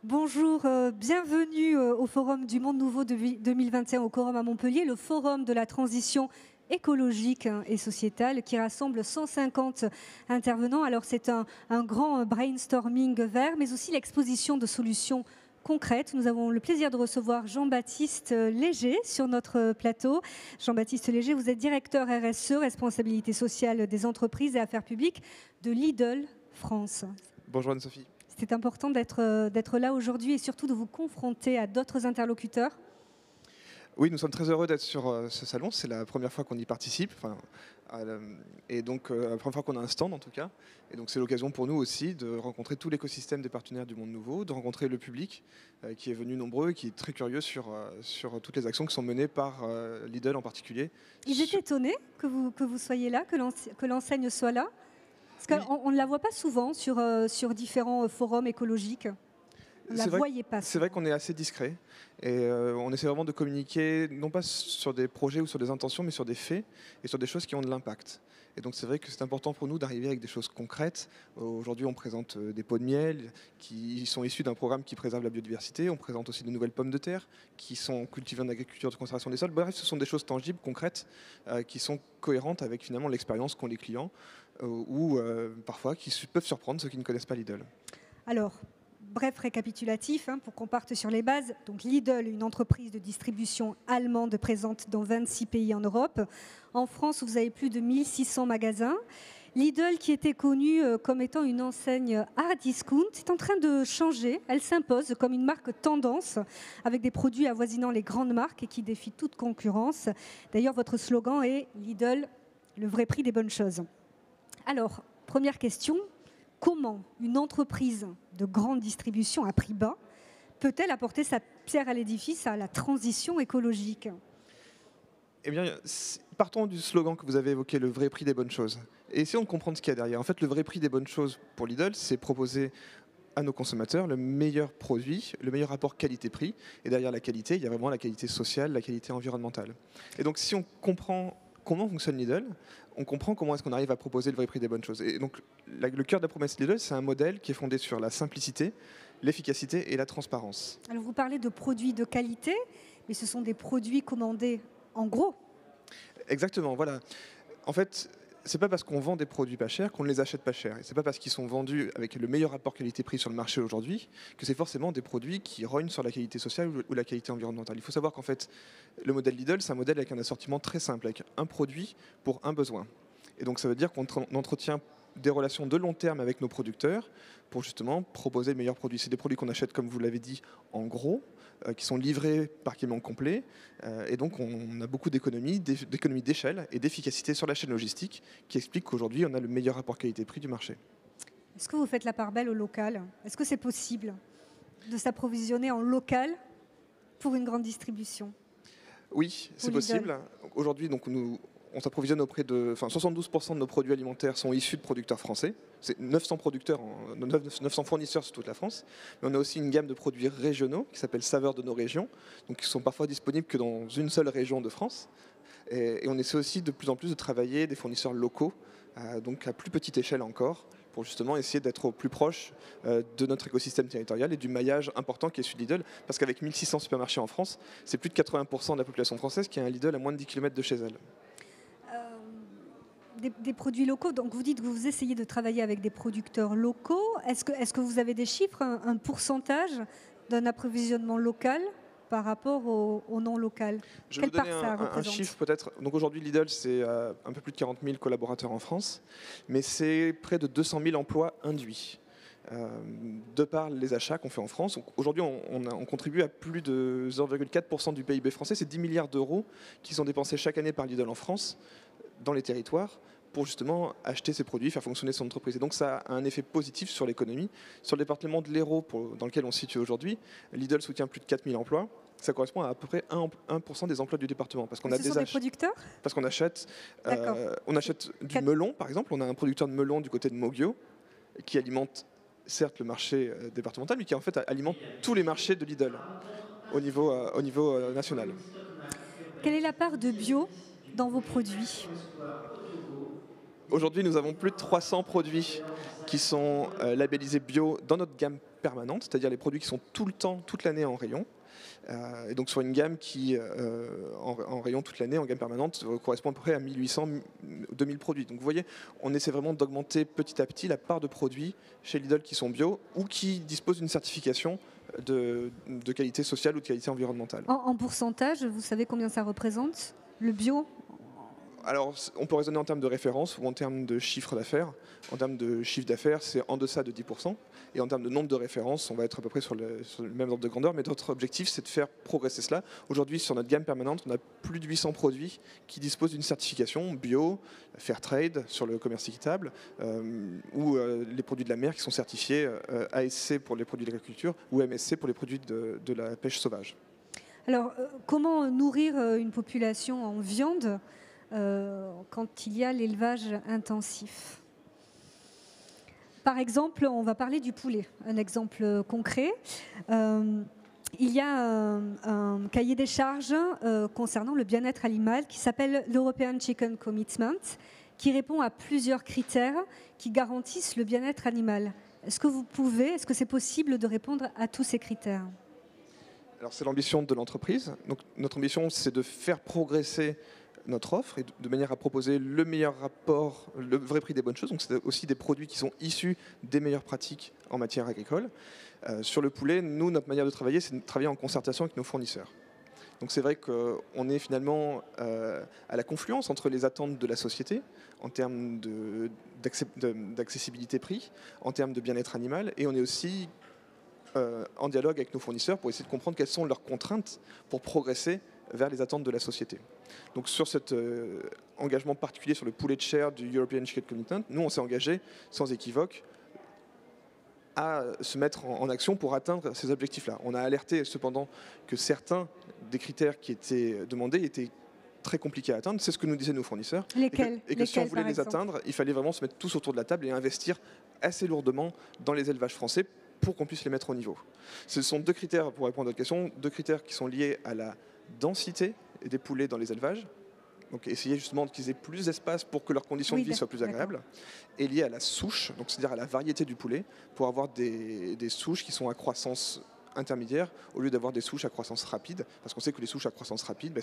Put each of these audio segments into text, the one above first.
Bonjour, bienvenue au Forum du Monde Nouveau 2021 au Quorum à Montpellier, le forum de la transition écologique et sociétale qui rassemble 150 intervenants. Alors c'est un grand brainstorming vert, mais aussi l'exposition de solutions concrètes. Nous avons le plaisir de recevoir Jean-Baptiste Léger sur notre plateau. Jean-Baptiste Léger, vous êtes directeur RSE, responsabilité sociale des entreprises et affaires publiques de Lidl France. Bonjour Anne-Sophie. C'est important d'être là aujourd'hui et surtout de vous confronter à d'autres interlocuteurs. Oui, nous sommes très heureux d'être sur ce salon. C'est la première fois qu'on y participe. Et donc la première fois qu'on a un stand en tout cas. Et donc c'est l'occasion pour nous aussi de rencontrer tout l'écosystème des partenaires du Monde Nouveau, de rencontrer le public qui est venu nombreux et qui est très curieux sur toutes les actions qui sont menées par Lidl en particulier. Ils étaient étonnés que vous soyez là, que l'enseigne soit là. Parce qu'on ne la voit pas souvent sur différents forums écologiques. On ne la voyait pas. C'est vrai qu'on est assez discret et on essaie vraiment de communiquer, non pas sur des projets ou sur des intentions, mais sur des faits et sur des choses qui ont de l'impact. Et donc c'est vrai que c'est important pour nous d'arriver avec des choses concrètes. Aujourd'hui, on présente des pots de miel qui sont issus d'un programme qui préserve la biodiversité. On présente aussi de nouvelles pommes de terre qui sont cultivées en agriculture de conservation des sols. Bref, ce sont des choses tangibles, concrètes, qui sont cohérentes avec finalement l'expérience qu'ont les clients ou parfois qui peuvent surprendre ceux qui ne connaissent pas Lidl. Alors, bref récapitulatif, pour qu'on parte sur les bases. Donc Lidl, une entreprise de distribution allemande présente dans 26 pays en Europe. En France, vous avez plus de 1600 magasins. Lidl, qui était connue comme étant une enseigne hard discount, est en train de changer. Elle s'impose comme une marque tendance, avec des produits avoisinant les grandes marques et qui défient toute concurrence. D'ailleurs, votre slogan est « Lidl, le vrai prix des bonnes choses ». Alors, première question. Comment une entreprise de grande distribution à prix bas peut-elle apporter sa pierre à l'édifice à la transition écologique ? Eh bien, partons du slogan que vous avez évoqué, le vrai prix des bonnes choses. Et essayons de comprendre ce qu'il y a derrière. En fait, le vrai prix des bonnes choses pour Lidl, c'est proposer à nos consommateurs le meilleur produit, le meilleur rapport qualité-prix. Et derrière la qualité, il y a vraiment la qualité sociale, la qualité environnementale. Et donc, si on comprend comment fonctionne Lidl, on comprend comment est-ce qu'on arrive à proposer le vrai prix des bonnes choses. Et donc, le cœur de la promesse Lidl, c'est un modèle qui est fondé sur la simplicité, l'efficacité et la transparence. Alors, vous parlez de produits de qualité, mais ce sont des produits commandés en gros. Exactement, voilà. En fait, c'est pas parce qu'on vend des produits pas chers qu'on ne les achète pas chers. Et c'est pas parce qu'ils sont vendus avec le meilleur rapport qualité-prix sur le marché aujourd'hui que c'est forcément des produits qui rognent sur la qualité sociale ou la qualité environnementale. Il faut savoir qu'en fait, le modèle Lidl, c'est un modèle avec un assortiment très simple, avec un produit pour un besoin. Et donc ça veut dire qu'on entretient des relations de long terme avec nos producteurs pour justement proposer le meilleur produit. C'est des produits qu'on achète, comme vous l'avez dit, en gros, qui sont livrés par camion complet. Et donc on a beaucoup d'économies d'échelle et d'efficacité sur la chaîne logistique qui explique qu'aujourd'hui on a le meilleur rapport qualité-prix du marché. Est-ce que vous faites la part belle au local ? Est-ce que c'est possible de s'approvisionner en local pour une grande distribution ? Oui, c'est possible. Aujourd'hui, on s'approvisionne auprès de... 72% de nos produits alimentaires sont issus de producteurs français. C'est 900 producteurs, 900 fournisseurs sur toute la France. Mais on a aussi une gamme de produits régionaux qui s'appelle Saveurs de nos régions, donc qui sont parfois disponibles que dans une seule région de France. Et on essaie aussi de plus en plus de travailler des fournisseurs locaux, donc à plus petite échelle encore, pour justement essayer d'être au plus proche de notre écosystème territorial et du maillage important qui est celui de Lidl. Parce qu'avec 1600 supermarchés en France, c'est plus de 80% de la population française qui a un Lidl à moins de 10 km de chez elle. Des produits locaux, donc vous dites que vous essayez de travailler avec des producteurs locaux. Est-ce que vous avez des chiffres, un pourcentage d'un approvisionnement local par rapport au non local? Je vais vous donner un chiffre peut-être. Donc aujourd'hui Lidl, c'est un peu plus de 40 000 collaborateurs en France, mais c'est près de 200 000 emplois induits. De par les achats qu'on fait en France. Aujourd'hui, on contribue à plus de 0,4% du PIB français. C'est 10 milliards d'euros qui sont dépensés chaque année par Lidl en France, dans les territoires, pour justement acheter ces produits, faire fonctionner son entreprise. Et donc ça a un effet positif sur l'économie. Sur le département de l'Hérault, dans lequel on se situe aujourd'hui, Lidl soutient plus de 4 000 emplois. Ça correspond à peu près 1% des emplois du département. Parce qu'on a des producteurs ? Parce qu'on achète, on achète du melon, par exemple. On a un producteur de melon du côté de Moguio, qui alimente certes le marché départemental, mais qui en fait alimente tous les marchés de Lidl au niveau national. Quelle est la part de bio dans vos produits ? Aujourd'hui, nous avons plus de 300 produits qui sont labellisés bio dans notre gamme permanente, c'est-à-dire les produits qui sont tout le temps, toute l'année en rayon. Et donc sur une gamme qui, en rayon toute l'année, en gamme permanente, correspond à peu près à 1800-2000 produits. Donc vous voyez, on essaie vraiment d'augmenter petit à petit la part de produits chez Lidl qui sont bio ou qui disposent d'une certification de qualité sociale ou de qualité environnementale. En pourcentage, vous savez combien ça représente, le bio? Alors, on peut raisonner en termes de référence ou en termes de chiffre d'affaires. En termes de chiffre d'affaires, c'est en deçà de 10%. Et en termes de nombre de références, on va être à peu près sur le même ordre de grandeur. Mais notre objectif, c'est de faire progresser cela. Aujourd'hui, sur notre gamme permanente, on a plus de 800 produits qui disposent d'une certification bio, fair trade, sur le commerce équitable, ou les produits de la mer qui sont certifiés ASC pour les produits de l'agriculture ou MSC pour les produits de la pêche sauvage. Alors, comment nourrir une population en viande quand il y a l'élevage intensif? Par exemple, on va parler du poulet, un exemple concret. Il y a un cahier des charges concernant le bien-être animal qui s'appelle l'European Chicken Commitment, qui répond à plusieurs critères qui garantissent le bien-être animal. Est-ce que c'est possible de répondre à tous ces critères? Alors c'est l'ambition de l'entreprise. Donc notre ambition, c'est de faire progresser notre offre et de manière à proposer le meilleur rapport, le vrai prix des bonnes choses. Donc c'est aussi des produits qui sont issus des meilleures pratiques en matière agricole. Sur le poulet, nous, notre manière de travailler, c'est de travailler en concertation avec nos fournisseurs. Donc c'est vrai qu'on est finalement à la confluence entre les attentes de la société en termes d'accessibilité prix, en termes de bien-être animal, et on est aussi en dialogue avec nos fournisseurs pour essayer de comprendre quelles sont leurs contraintes pour progresser vers les attentes de la société. Donc sur cet engagement particulier sur le poulet de chair du European Chicken Commitment, nous on s'est engagé sans équivoque à se mettre en action pour atteindre ces objectifs-là. On a alerté cependant que certains des critères qui étaient demandés étaient très compliqués à atteindre, c'est ce que nous disaient nos fournisseurs. Lesquels? Et que si on voulait les atteindre, il fallait vraiment se mettre tous autour de la table et investir assez lourdement dans les élevages français pour qu'on puisse les mettre au niveau. Ce sont deux critères, pour répondre à votre question, deux critères qui sont liés à la densité des poulets dans les élevages, donc essayer justement qu'ils aient plus d'espace pour que leurs conditions de vie soient plus agréables, et lié à la souche, donc c'est-à-dire à la variété du poulet, pour avoir des souches qui sont à croissance intermédiaire au lieu d'avoir des souches à croissance rapide, parce qu'on sait que les souches à croissance rapide,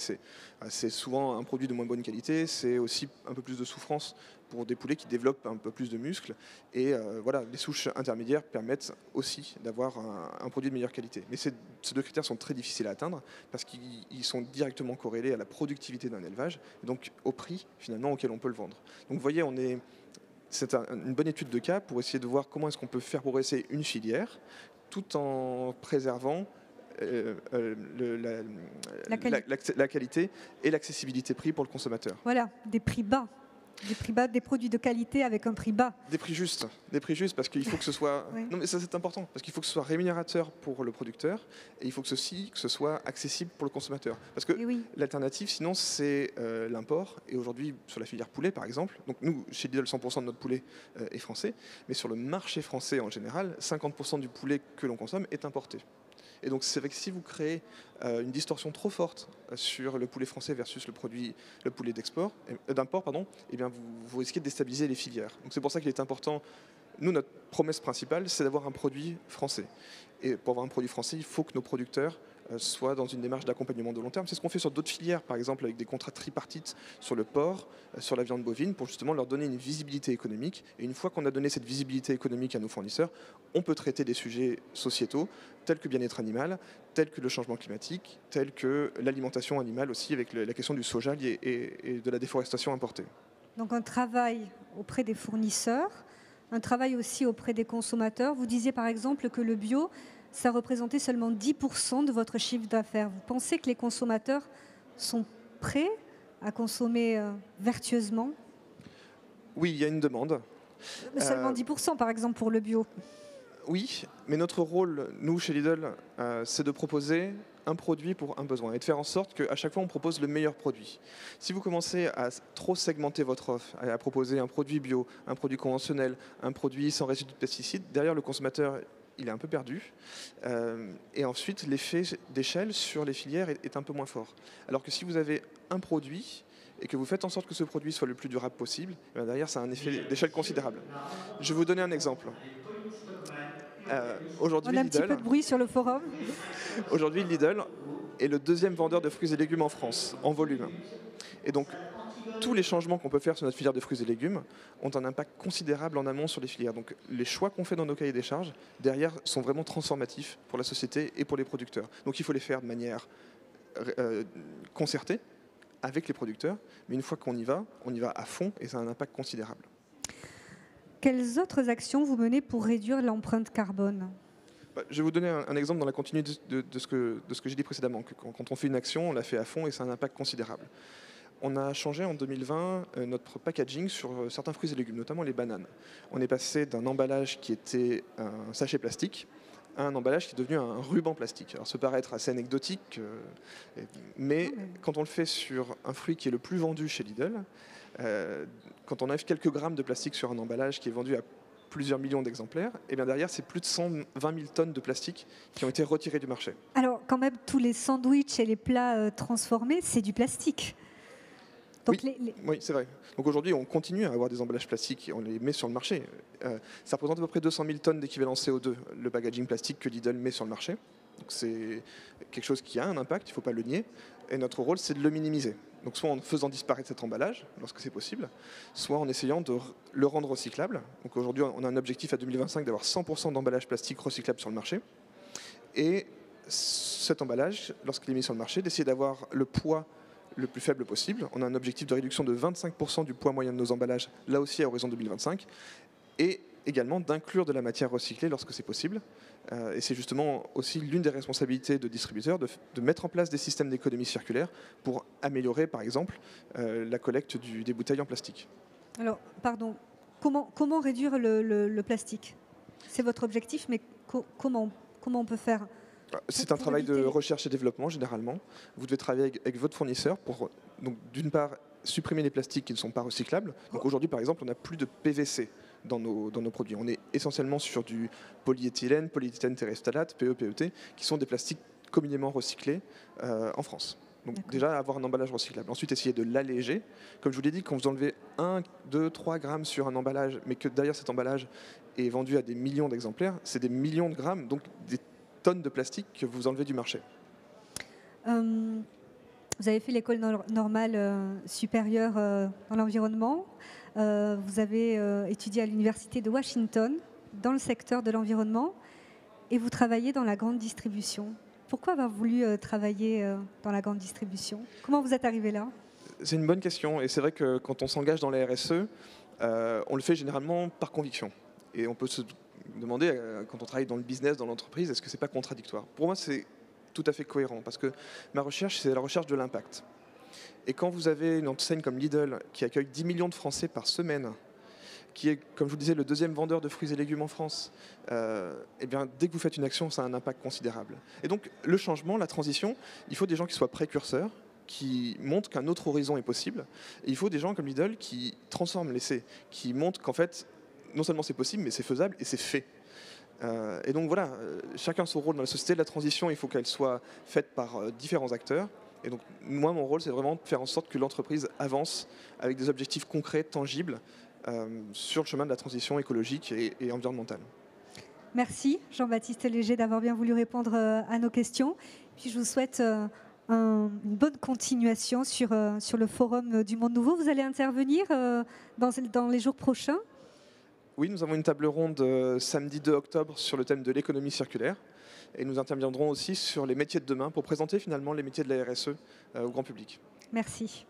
c'est souvent un produit de moins bonne qualité, c'est aussi un peu plus de souffrance pour des poulets qui développent un peu plus de muscles, et voilà, les souches intermédiaires permettent aussi d'avoir un produit de meilleure qualité. Mais ces deux critères sont très difficiles à atteindre, parce qu'ils sont directement corrélés à la productivité d'un élevage, et donc au prix finalement auquel on peut le vendre. Donc vous voyez, c'est une bonne étude de cas pour essayer de voir comment est-ce qu'on peut faire progresser une filière, tout en préservant la qualité et l'accessibilité prix pour le consommateur. Voilà, des prix bas, des produits de qualité avec un prix bas. Des prix justes parce qu'il faut que ce soit... Oui. Non mais ça c'est important, parce qu'il faut que ce soit rémunérateur pour le producteur et il faut que ce soit accessible pour le consommateur. Parce que l'alternative sinon c'est l'import, et aujourd'hui sur la filière poulet par exemple, donc nous chez Lidl 100% de notre poulet est français, mais sur le marché français en général, 50% du poulet que l'on consomme est importé. Et donc c'est vrai que si vous créez une distorsion trop forte sur le poulet français versus le poulet d'import, eh bien vous risquez de déstabiliser les filières. Donc c'est pour ça qu'il est important, nous notre promesse principale c'est d'avoir un produit français. Et pour avoir un produit français, il faut que nos producteurs soient dans une démarche d'accompagnement de long terme. C'est ce qu'on fait sur d'autres filières, par exemple avec des contrats tripartites sur le porc, sur la viande bovine, pour justement leur donner une visibilité économique. Et une fois qu'on a donné cette visibilité économique à nos fournisseurs, on peut traiter des sujets sociétaux, tels que le bien-être animal, tels que le changement climatique, tels que l'alimentation animale aussi, avec la question du soja et de la déforestation importée. Donc un travail auprès des fournisseurs, un travail aussi auprès des consommateurs. Vous disiez par exemple que le bio, ça représentait seulement 10% de votre chiffre d'affaires. Vous pensez que les consommateurs sont prêts à consommer vertueusement? Oui, il y a une demande. Seulement 10% par exemple pour le bio. Oui, mais notre rôle, nous chez Lidl, c'est de proposer un produit pour un besoin et de faire en sorte qu'à chaque fois on propose le meilleur produit. Si vous commencez à trop segmenter votre offre, à proposer un produit bio, un produit conventionnel, un produit sans résidus de pesticides, derrière le consommateur il est un peu perdu, et ensuite l'effet d'échelle sur les filières est un peu moins fort. Alors que si vous avez un produit et que vous faites en sorte que ce produit soit le plus durable possible, derrière ça a un effet d'échelle considérable. Je vais vous donner un exemple. On a un petit peu de bruit sur le forum. Aujourd'hui, Lidl est le deuxième vendeur de fruits et légumes en France, en volume. Et donc, tous les changements qu'on peut faire sur notre filière de fruits et légumes ont un impact considérable en amont sur les filières. Donc, les choix qu'on fait dans nos cahiers des charges, derrière, sont vraiment transformatifs pour la société et pour les producteurs. Donc, il faut les faire de manière concertée avec les producteurs. Mais une fois qu'on y va, on y va à fond et ça a un impact considérable. Quelles autres actions vous menez pour réduire l'empreinte carbone ? Je vais vous donner un exemple dans la continuité de ce que j'ai dit précédemment. Que quand on fait une action, on la fait à fond et ça a un impact considérable. On a changé en 2020 notre packaging sur certains fruits et légumes, notamment les bananes. On est passé d'un emballage qui était un sachet plastique à un emballage qui est devenu un ruban plastique. Alors, ça peut paraître assez anecdotique, mais quand on le fait sur un fruit qui est le plus vendu chez Lidl, quand on enlève quelques grammes de plastique sur un emballage qui est vendu à plusieurs millions d'exemplaires, et bien derrière, c'est plus de 120 000 tonnes de plastique qui ont été retirées du marché. Alors, quand même, tous les sandwichs et les plats transformés, c'est du plastique. Donc oui, c'est vrai. Donc aujourd'hui, on continue à avoir des emballages plastiques et on les met sur le marché. Ça représente à peu près 200 000 tonnes d'équivalent CO2, le packaging plastique que Lidl met sur le marché. Donc c'est quelque chose qui a un impact, il ne faut pas le nier. Et notre rôle, c'est de le minimiser. Donc soit en faisant disparaître cet emballage, lorsque c'est possible, soit en essayant de le rendre recyclable. Donc aujourd'hui, on a un objectif à 2025 d'avoir 100% d'emballage plastique recyclable sur le marché. Et cet emballage, lorsqu'il est mis sur le marché, d'essayer d'avoir le poids le plus faible possible. On a un objectif de réduction de 25% du poids moyen de nos emballages, là aussi à horizon 2025. Et également d'inclure de la matière recyclée lorsque c'est possible. Et c'est justement aussi l'une des responsabilités de distributeurs de mettre en place des systèmes d'économie circulaire pour améliorer, par exemple, la collecte des bouteilles en plastique. Alors, pardon, comment réduire le plastique ? C'est votre objectif, mais comment on peut faire ? C'est un travail de recherche et développement, généralement. Vous devez travailler avec votre fournisseur pour, d'une part, supprimer les plastiques qui ne sont pas recyclables. Donc aujourd'hui, par exemple, on n'a plus de PVC dans nos produits. On est essentiellement sur du polyéthylène, polyéthylène terephthalate, PE, PET, qui sont des plastiques communément recyclés en France. Donc déjà, avoir un emballage recyclable. Ensuite, essayer de l'alléger. Comme je vous l'ai dit, quand vous enlevez 1, 2, 3 grammes sur un emballage, mais que derrière cet emballage est vendu à des millions d'exemplaires, c'est des millions de grammes, donc des tonnes de plastique que vous enlevez du marché. Vous avez fait l'école normale supérieure dans l'environnement. Vous avez étudié à l'université de Washington dans le secteur de l'environnement et vous travaillez dans la grande distribution. Pourquoi avoir voulu travailler dans la grande distribution ? Comment vous êtes arrivé là ? C'est une bonne question et c'est vrai que quand on s'engage dans la RSE, on le fait généralement par conviction. Et on peut se demander, quand on travaille dans le business, dans l'entreprise, est-ce que c'est pas contradictoire ? Pour moi, c'est tout à fait cohérent parce que ma recherche, c'est la recherche de l'impact. Et quand vous avez une enseigne comme Lidl qui accueille 10 millions de Français par semaine, qui est, comme je vous le disais, le deuxième vendeur de fruits et légumes en France, eh bien, dès que vous faites une action, ça a un impact considérable. Et donc, le changement, la transition, il faut des gens qui soient précurseurs, qui montrent qu'un autre horizon est possible. Et il faut des gens comme Lidl qui transforment l'essai, qui montrent qu'en fait, non seulement c'est possible, mais c'est faisable et c'est fait. Et donc voilà, chacun son rôle dans la société. La transition, il faut qu'elle soit faite par différents acteurs. Et donc moi, mon rôle, c'est vraiment de faire en sorte que l'entreprise avance avec des objectifs concrets, tangibles, sur le chemin de la transition écologique et environnementale. Merci Jean-Baptiste Léger d'avoir bien voulu répondre à nos questions. Puis je vous souhaite une bonne continuation sur le forum du Monde Nouveau. Vous allez intervenir dans les jours prochains ? Oui, nous avons une table ronde samedi 2 octobre sur le thème de l'économie circulaire. Et nous interviendrons aussi sur les métiers de demain pour présenter finalement les métiers de la RSE au grand public. Merci.